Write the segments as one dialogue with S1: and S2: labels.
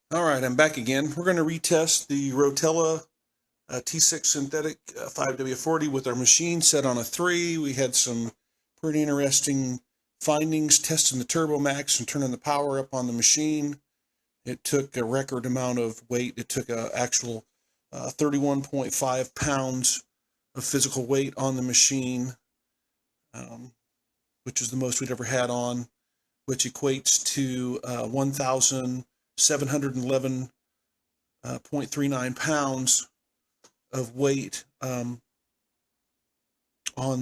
S1: All right, I'm back again. We're going to retest the Rotella T6 synthetic 5W40 with our machine set on a 3. We had some pretty interesting findings testing the Turbo Maxx and turning the power up on the machine. It took a record amount of weight. It took an actual 31.5 pounds of physical weight on the machine, which is the most we'd ever had on, which equates to 1,711.39 pounds of weight on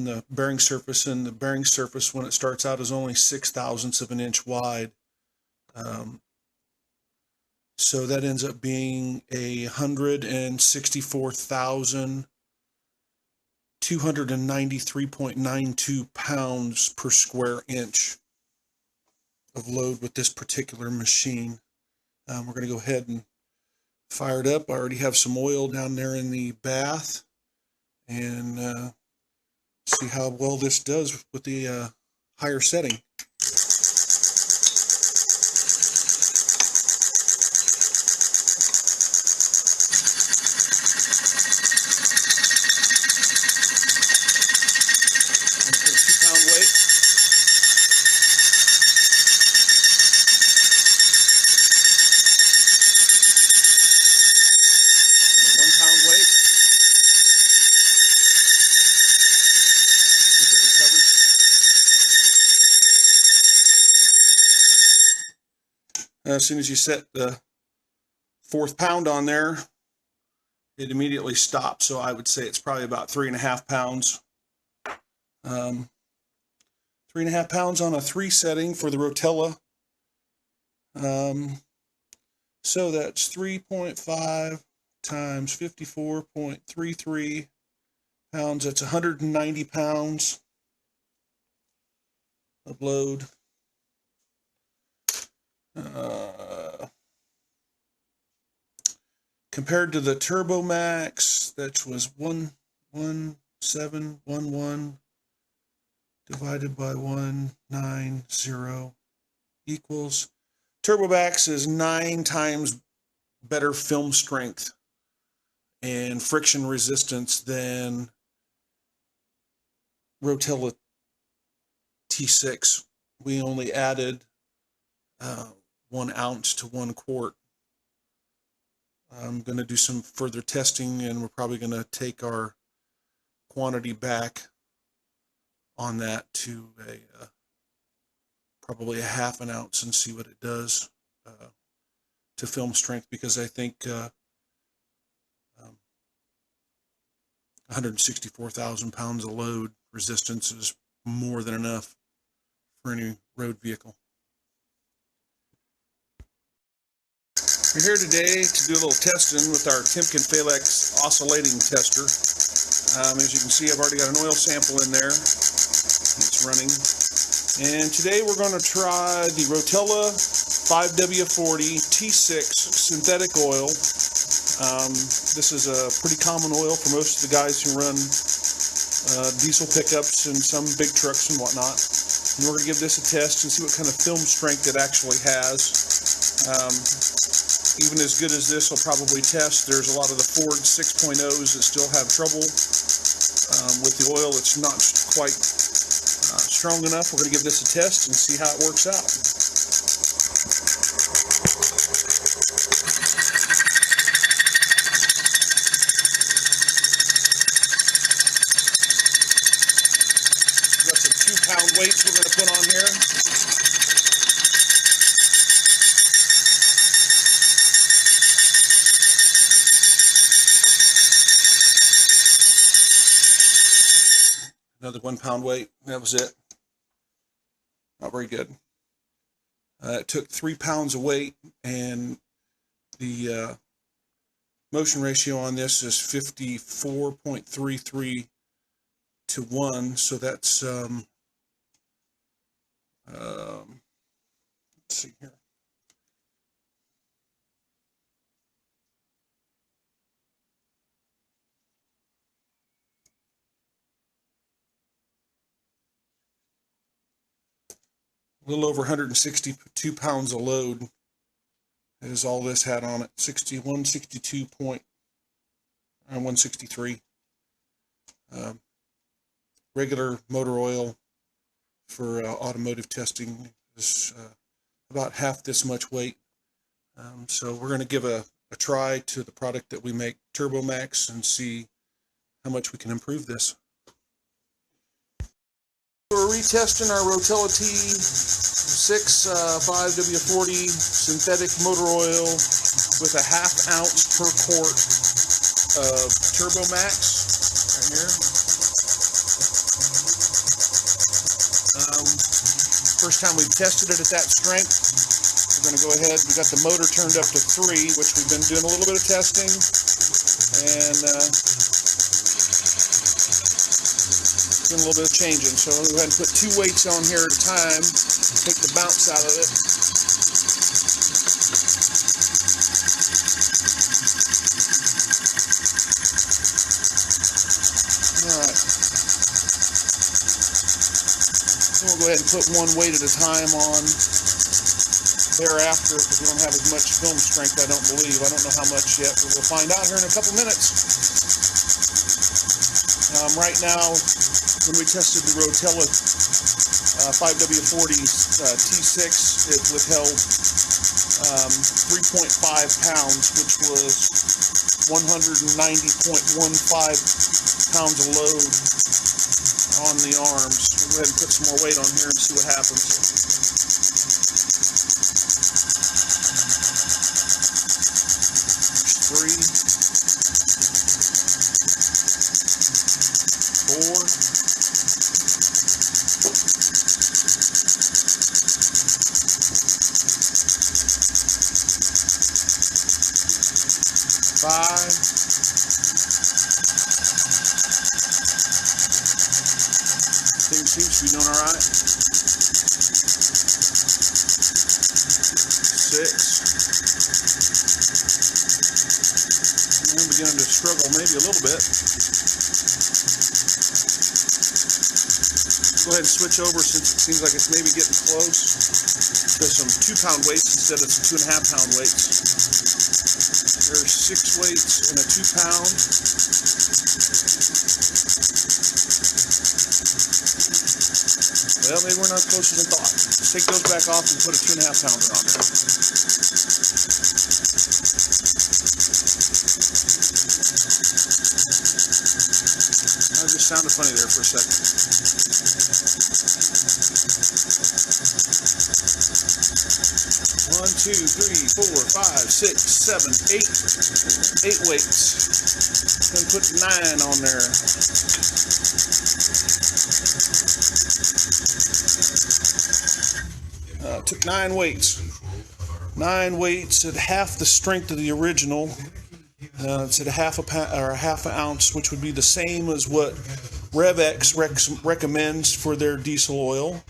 S1: the bearing surface, and the bearing surface when it starts out is only 0.06 of an inch wide. So that ends up being 164,293.92 pounds per square inch of load with this particular machine. We're going to go ahead and fire it up. I already have some oil down there in the bath, and see how well this does with the higher setting. As soon as you set the 4th pound on there, it immediately stops. So I would say it's probably about 3.5 pounds. 3.5 pounds on a 3 setting for the Rotella. So that's 3.5 times 54.33 pounds. That's 190 pounds of load. Compared to the Turbo Maxx, that was 11711 divided by 190 equals. Turbo Maxx is 9 times better film strength and friction resistance than Rotella T6. We only added 1 ounce to 1 quart. I'm going to do some further testing, and we're probably going to take our quantity back on that to probably 1/2 ounce and see what it does to film strength, because I think 164,000 pounds of load resistance is more than enough for any road vehicle. We're here today to do a little testing with our Timken Rev-x oscillating tester. As you can see, I've already got an oil sample in there. It's running. And today we're going to try the Rotella 5W40 T6 synthetic oil. This is a pretty common oil for most of the guys who run diesel pickups and some big trucks and whatnot. And we're going to give this a test and see what kind of film strength it actually has. Even as good as this will probably test, there's a lot of the Ford 6.0s that still have trouble with the oil. It's not quite strong enough. We're going to give this a test and see how it works out. We've got some 2-pound weights we're going to put on here. Another 1-pound weight. That was it. Not very good. It took 3 pounds of weight, and the motion ratio on this is 54.33 to 1. So that's let's see here. A little over 162 pounds of load is all this had on it. 163. Regular motor oil for automotive testing is about half this much weight. So we're going to give a try to the product that we make, Turbo Maxx, and see how much we can improve this. We're retesting our Rotella T6 5W40 synthetic motor oil with a ½ ounce per quart of Turbo Maxx right here. First time we've tested it at that strength. We're going to go ahead. We got the motor turned up to 3, which we've been doing a little bit of testing, and doing a little bit of changing. So we'll go ahead and put 2 weights on here at a time, take the bounce out of it. Alright. Then we'll go ahead and put 1 weight at a time on thereafter, because we don't have as much film strength, I don't believe. I don't know how much yet, but we'll find out here in a couple minutes. Right now, when we tested the Rotella 5W40 T6, it withheld 3.5 pounds, which was 190.15 pounds of load on the arms. We'll go ahead and put some more weight on here and see what happens. 3, 4, 5, things seems to be doing all right. 6. I'm beginning to struggle maybe a little bit. Go ahead and switch over, since it seems like it's maybe getting close, to some 2-pound weights instead of some 2.5-pound weights. There's 6 weights and a 2-pound. Well, maybe we're not as close as I thought. Let's take those back off and put a 2.5-pounder on there. That just sounded funny there for a second. 1, 2, 3, 4, 5, 6, 7, 8. 8 weights. Then put 9 on there. Took 9 weights. 9 weights at half the strength of the original. It's at a half an ounce, which would be the same as what Rev-x recommends for their diesel oil.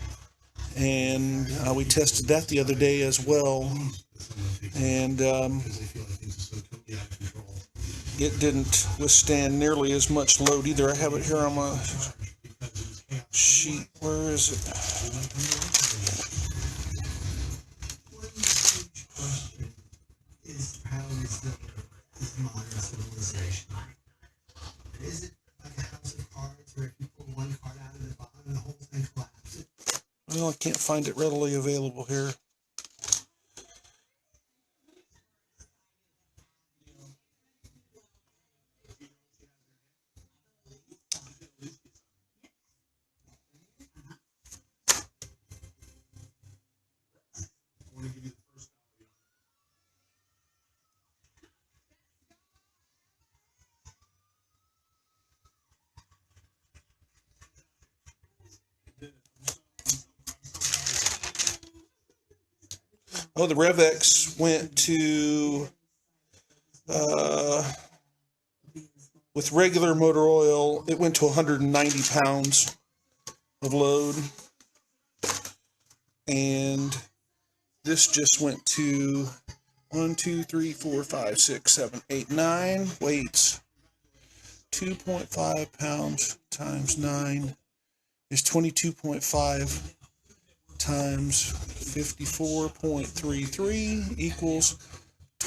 S1: And we tested that the other day as well, and it didn't withstand nearly as much load either. I have it here on my sheet. Where is it?
S2: Is it like a house of cards where if you pull one card out of the bottom, the whole thing collapses?
S1: Well, I can't find it readily available here. Oh, the Rev-x went to, with regular motor oil, it went to 190 pounds of load. And this just went to 1, 2, 3, 4, 5, 6, 7, 8, 9 weights. 2.5 pounds times 9 is 22.5 times 54.33 equals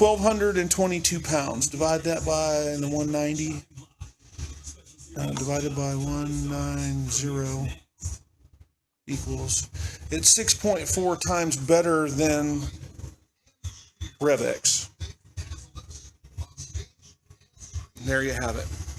S1: 1,222 pounds. Divide that by the 190. Divided by 190 equals. It's 6.4 times better than Rev-x. There you have it.